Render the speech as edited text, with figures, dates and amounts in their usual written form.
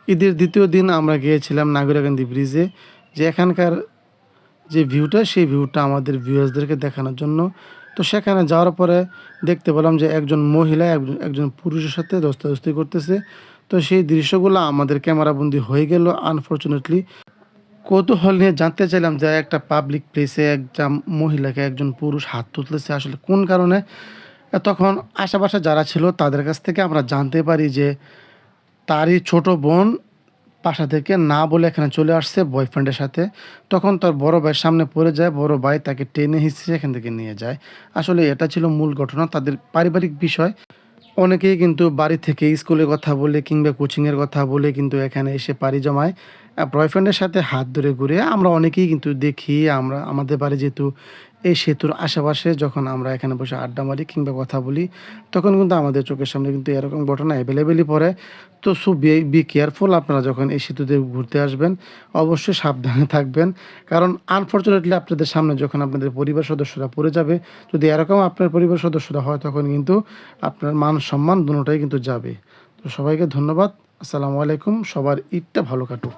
ঈদের দ্বিতীয় দিন আমরা গিয়েছিলাম নাগরিকান্দি ব্রিজে, যে এখানকার যে ভিউটা, সেই ভিউটা আমাদের ভিউয়ার্সদেরকে দেখানোর জন্য। তো সেখানে যাওয়ার পরে দেখতে পেলাম যে একজন মহিলা একজন পুরুষের সাথে ধস্তাধস্তি করতেছে। তো সেই দৃশ্যগুলো আমাদের ক্যামেরাবন্দি হয়ে গেল আনফরচুনেটলি। কৌতূহল নিয়ে জানতে চাইলাম যে একটা পাবলিক প্লেসে একটা মহিলাকে একজন পুরুষ হাত তুলতেছে আসলে কোন কারণে? তখন আশেপাশে যারা ছিল তাদের কাছ থেকে আমরা জানতে পারি যে তারই ছোট বোন বাসা থেকে না বলে এখানে চলে আসছে বয়ফ্রেন্ডের সাথে। তখন তার বড় ভাইয়ের সামনে পড়ে যায়, বড় ভাই তাকে টেনে হিঁচড়ে এখান থেকে নিয়ে যায়। আসলে এটা ছিল মূল ঘটনা, তাদের পারিবারিক বিষয়। অনেকেই কিন্তু বাড়ি থেকে স্কুলের কথা বলে কিংবা কোচিংয়ের কথা বলে কিন্তু এখানে এসে পাড়ি জমায়। বয়ফ্রেন্ডের সাথে হাত ধরে ঘুরে আমরা অনেকেই কিন্তু দেখি। আমরা আমাদের বাড়ি যেহেতু এই সেতুর আশেপাশে, যখন আমরা এখানে বসে আড্ডা মারি কিংবা কথা বলি, তখন কিন্তু আমাদের চোখের সামনে কিন্তু এরকম ঘটনা এভেলেবেলই পড়ে। তো সো বি কেয়ারফুল, আপনারা যখন এই সেতুতে ঘুরতে আসবেন অবশ্যই সাবধানে থাকবেন। কারণ আনফরচুনেটলি আপনাদের সামনে যখন আপনাদের পরিবার সদস্যরা পড়ে যাবে, যদি এরকম আপনার পরিবার সদস্যরা হয়, তখন কিন্তু আপনার মান সম্মান দুটোটাই কিন্তু যাবে। তো সবাইকে ধন্যবাদ। আসসালামু আলাইকুম। সবার ঈদটা ভালো কাটুক।